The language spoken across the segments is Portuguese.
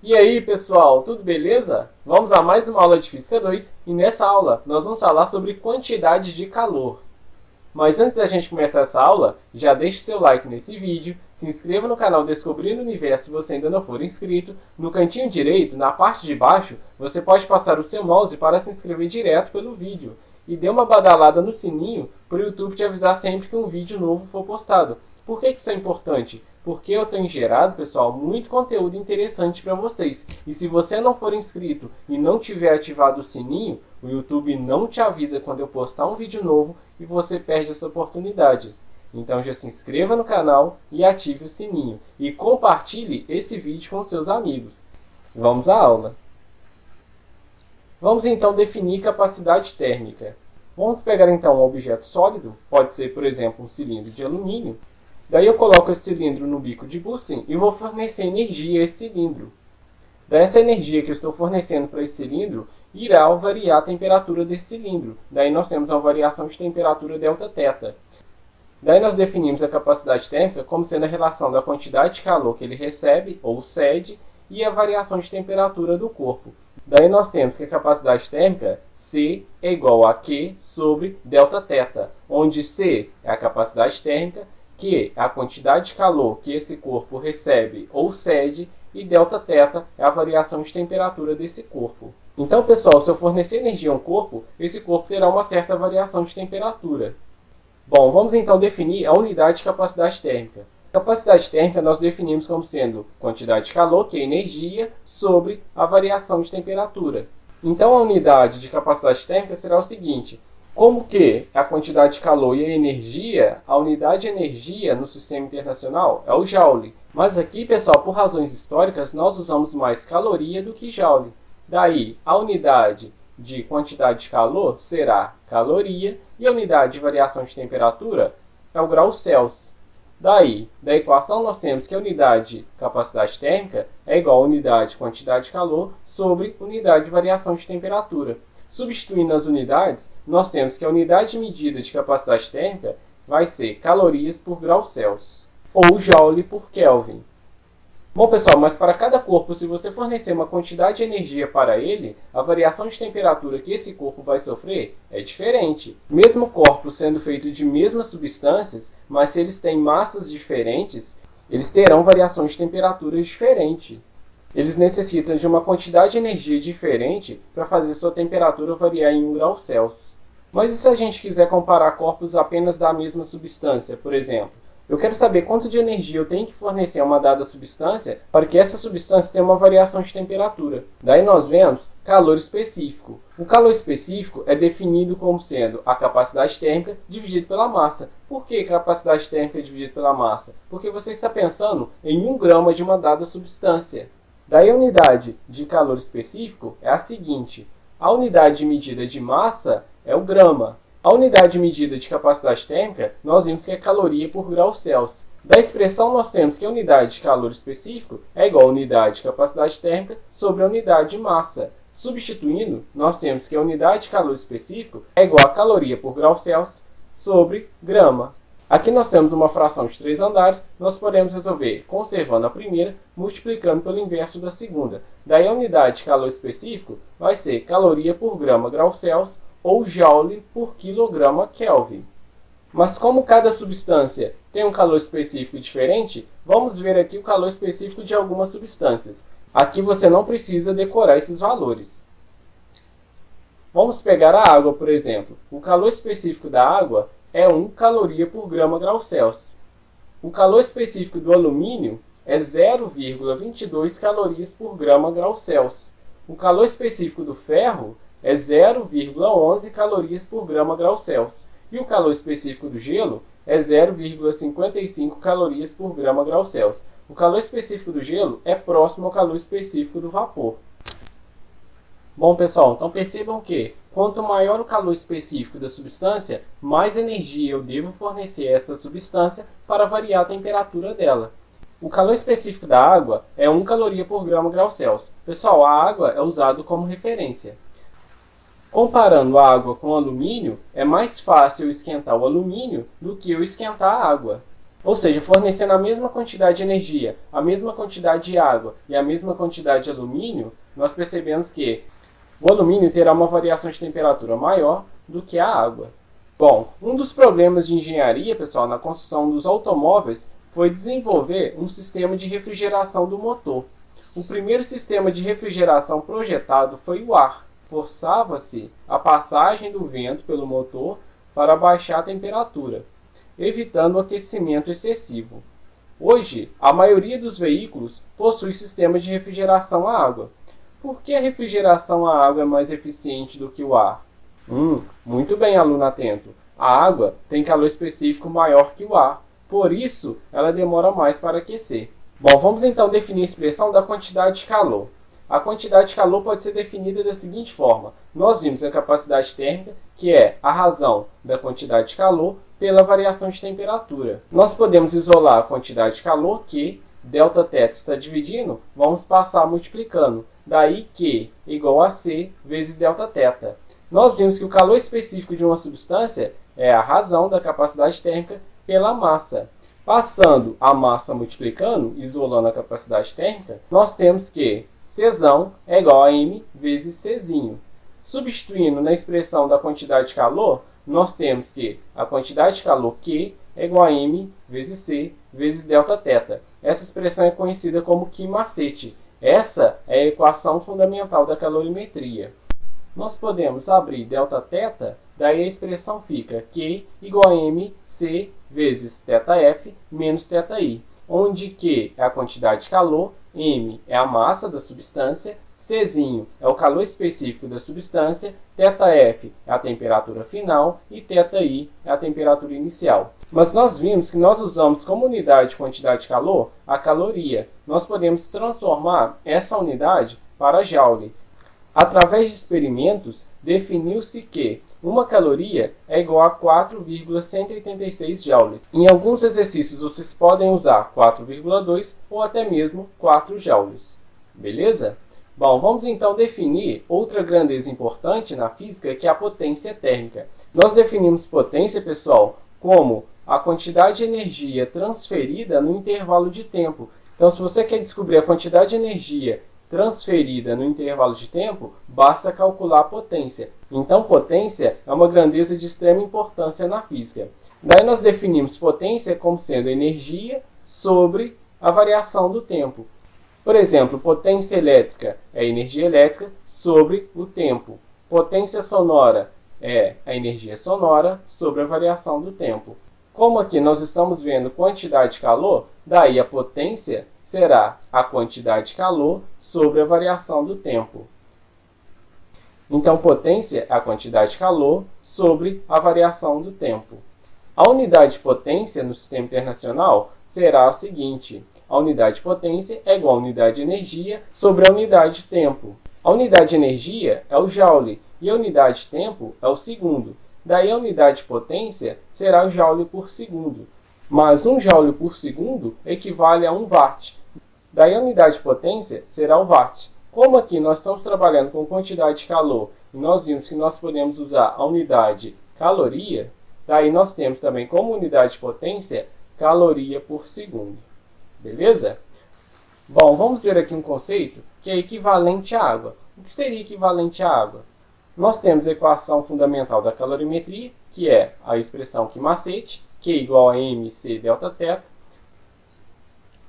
E aí, pessoal, tudo beleza? Vamos a mais uma aula de Física 2 e nessa aula nós vamos falar sobre quantidade de calor. Mas antes da gente começar essa aula, já deixe seu like nesse vídeo, se inscreva no canal Descobrindo o Universo se você ainda não for inscrito. No cantinho direito, na parte de baixo, você pode passar o seu mouse para se inscrever direto pelo vídeo. E dê uma badalada no sininho para o YouTube te avisar sempre que um vídeo novo for postado. Por que isso é importante? Porque eu tenho gerado, pessoal, muito conteúdo interessante para vocês. E se você não for inscrito e não tiver ativado o sininho, o YouTube não te avisa quando eu postar um vídeo novo e você perde essa oportunidade. Então já se inscreva no canal e ative o sininho. E compartilhe esse vídeo com seus amigos. Vamos à aula. Vamos então definir capacidade térmica. Vamos pegar então um objeto sólido, pode ser, por exemplo, um cilindro de alumínio. Daí eu coloco esse cilindro no bico de Bunsen e vou fornecer energia a esse cilindro. Daí essa energia que eu estou fornecendo para esse cilindro irá variar a temperatura desse cilindro. Daí nós temos uma variação de temperatura Δθ. Daí nós definimos a capacidade térmica como sendo a relação da quantidade de calor que ele recebe, ou cede, e a variação de temperatura do corpo. Daí nós temos que a capacidade térmica, C, é igual a Q sobre Δθ, onde C é a capacidade térmica, Q é a quantidade de calor que esse corpo recebe ou cede, e Δθ é a variação de temperatura desse corpo. Então, pessoal, se eu fornecer energia a um corpo, esse corpo terá uma certa variação de temperatura. Bom, vamos então definir a unidade de capacidade térmica. Capacidade térmica nós definimos como sendo quantidade de calor, que é energia, sobre a variação de temperatura. Então, a unidade de capacidade térmica será o seguinte: como que a quantidade de calor e a energia, a unidade de energia no sistema internacional é o Joule. Mas aqui, pessoal, por razões históricas, nós usamos mais caloria do que Joule. Daí, a unidade de quantidade de calor será caloria e a unidade de variação de temperatura é o grau Celsius. Daí, da equação nós temos que a unidade de capacidade térmica é igual a unidade de quantidade de calor sobre unidade de variação de temperatura. Substituindo as unidades, nós temos que a unidade de medida de capacidade térmica vai ser calorias por grau Celsius, ou Joule por Kelvin. Bom, pessoal, mas para cada corpo, se você fornecer uma quantidade de energia para ele, a variação de temperatura que esse corpo vai sofrer é diferente. Mesmo corpos sendo feitos de mesmas substâncias, mas se eles têm massas diferentes, eles terão variações de temperaturas diferentes. Eles necessitam de uma quantidade de energia diferente para fazer sua temperatura variar em 1 grau Celsius. Mas e se a gente quiser comparar corpos apenas da mesma substância, por exemplo? Eu quero saber quanto de energia eu tenho que fornecer a uma dada substância para que essa substância tenha uma variação de temperatura. Daí nós vemos calor específico. O calor específico é definido como sendo a capacidade térmica dividida pela massa. Por que capacidade térmica dividida pela massa? Porque você está pensando em 1 grama de uma dada substância. Daí a unidade de calor específico é a seguinte: a unidade de medida de massa é o grama. A unidade de medida de capacidade térmica, nós vimos que é caloria por grau Celsius. Da expressão, nós temos que a unidade de calor específico é igual a unidade de capacidade térmica sobre a unidade de massa. Substituindo, nós temos que a unidade de calor específico é igual a caloria por grau Celsius sobre grama. Aqui nós temos uma fração de 3 andares, nós podemos resolver conservando a primeira, multiplicando pelo inverso da segunda. Daí a unidade de calor específico vai ser caloria por grama grau Celsius, ou Joule por quilograma Kelvin. Mas como cada substância tem um calor específico diferente, vamos ver aqui o calor específico de algumas substâncias. Aqui você não precisa decorar esses valores. Vamos pegar a água, por exemplo. O calor específico da água é 1 caloria por grama grau Celsius. O calor específico do alumínio é 0,22 calorias por grama grau Celsius. O calor específico do ferro é 0,11 calorias por grama grau Celsius. E o calor específico do gelo é 0,55 calorias por grama grau Celsius. O calor específico do gelo é próximo ao calor específico do vapor. Bom, pessoal, então percebam que quanto maior o calor específico da substância, mais energia eu devo fornecer a essa substância para variar a temperatura dela. O calor específico da água é 1 caloria por grama grau Celsius. Pessoal, a água é usada como referência. Comparando a água com o alumínio, é mais fácil eu esquentar o alumínio do que eu esquentar a água. Ou seja, fornecendo a mesma quantidade de energia, a mesma quantidade de água e a mesma quantidade de alumínio, nós percebemos que o alumínio terá uma variação de temperatura maior do que a água. Bom, um dos problemas de engenharia, pessoal, na construção dos automóveis foi desenvolver um sistema de refrigeração do motor. O primeiro sistema de refrigeração projetado foi o ar. Forçava-se a passagem do vento pelo motor para baixar a temperatura, evitando o aquecimento excessivo. Hoje, a maioria dos veículos possui sistema de refrigeração a água. Por que a refrigeração a água é mais eficiente do que o ar? Muito bem, aluno atento. A água tem calor específico maior que o ar, por isso ela demora mais para aquecer. Bom, vamos então definir a expressão da quantidade de calor. A quantidade de calor pode ser definida da seguinte forma. Nós vimos a capacidade térmica, que é a razão da quantidade de calor, pela variação de temperatura. Nós podemos isolar a quantidade de calor, que ΔT está dividindo, vamos passar multiplicando. Daí Q igual a C vezes ΔT. Nós vimos que o calor específico de uma substância é a razão da capacidade térmica pela massa. Passando a massa multiplicando, isolando a capacidade térmica, nós temos que Czão é igual a M vezes Czinho. Substituindo na expressão da quantidade de calor, nós temos que a quantidade de calor Q é igual a M vezes C vezes ΔT. Essa expressão é conhecida como Q-macete. Essa é a equação fundamental da calorimetria. Nós podemos abrir ΔT, daí a expressão fica Q igual a MC vezes ΔF menos ΔI, onde Q é a quantidade de calor, M é a massa da substância, Czinho é o calor específico da substância, ΔF é a temperatura final e ΔI é a temperatura inicial. Mas nós vimos que nós usamos como unidade de quantidade de calor a caloria. Nós podemos transformar essa unidade para joule. Através de experimentos, definiu-se que uma caloria é igual a 4,186 joules. Em alguns exercícios vocês podem usar 4,2 ou até mesmo 4 joules. Beleza? Bom, vamos então definir outra grandeza importante na física, que é a potência térmica. Nós definimos potência, pessoal, como a quantidade de energia transferida no intervalo de tempo. Então, se você quer descobrir a quantidade de energia transferida no intervalo de tempo, basta calcular a potência. Então, potência é uma grandeza de extrema importância na física. Daí nós definimos potência como sendo energia sobre a variação do tempo. Por exemplo, potência elétrica é energia elétrica sobre o tempo. Potência sonora é a energia sonora sobre a variação do tempo. Como aqui nós estamos vendo quantidade de calor, daí a potência será a quantidade de calor sobre a variação do tempo. Então, potência é a quantidade de calor sobre a variação do tempo. A unidade de potência no sistema internacional será a seguinte. A unidade de potência é igual a unidade de energia sobre a unidade de tempo. A unidade de energia é o joule e a unidade de tempo é o segundo. Daí a unidade de potência será o joule por segundo. Mas 1 joule por segundo equivale a 1 watt. Daí a unidade de potência será o watt. Como aqui nós estamos trabalhando com quantidade de calor e nós vimos que nós podemos usar a unidade caloria, daí nós temos também como unidade de potência caloria por segundo. Beleza? Bom, vamos ver aqui um conceito que é equivalente à água. O que seria equivalente à água? Nós temos a equação fundamental da calorimetria, que é a expressão Q-macete, Q igual a MC ΔT.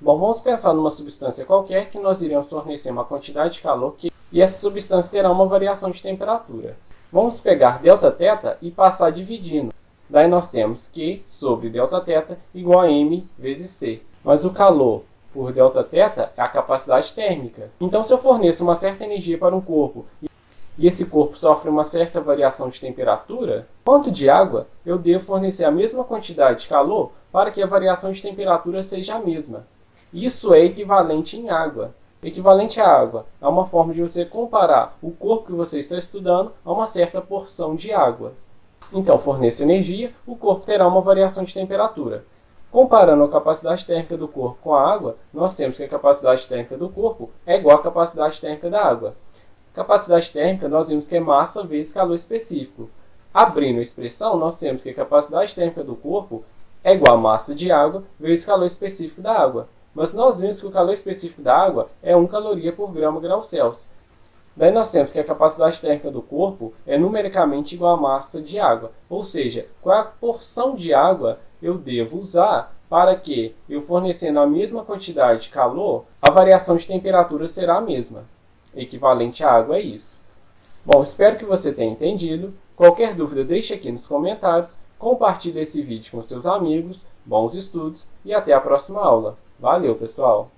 Bom, vamos pensar numa substância qualquer que nós iremos fornecer uma quantidade de calor e essa substância terá uma variação de temperatura. Vamos pegar ΔT e passar dividindo. Daí nós temos Q sobre ΔT igual a M vezes C. Mas o calor por ΔT é a capacidade térmica. Então, se eu forneço uma certa energia para um corpo e esse corpo sofre uma certa variação de temperatura, quanto de água eu devo fornecer a mesma quantidade de calor para que a variação de temperatura seja a mesma. Isso é equivalente em água. Equivalente à água é uma forma de você comparar o corpo que você está estudando a uma certa porção de água. Então, forneço energia, o corpo terá uma variação de temperatura. Comparando a capacidade térmica do corpo com a água, nós temos que a capacidade térmica do corpo é igual à capacidade térmica da água. Capacidade térmica, nós vimos que é massa vezes calor específico. Abrindo a expressão, nós temos que a capacidade térmica do corpo é igual a massa de água vezes o calor específico da água. Mas nós vimos que o calor específico da água é 1 caloria por grau Celsius. Daí nós temos que a capacidade térmica do corpo é numericamente igual à massa de água. Ou seja, qual é a porção de água eu devo usar para que, eu fornecendo a mesma quantidade de calor, a variação de temperatura será a mesma. Equivalente à água é isso. Bom, espero que você tenha entendido. Qualquer dúvida deixe aqui nos comentários. Compartilhe esse vídeo com seus amigos. Bons estudos e até a próxima aula. Valeu, pessoal!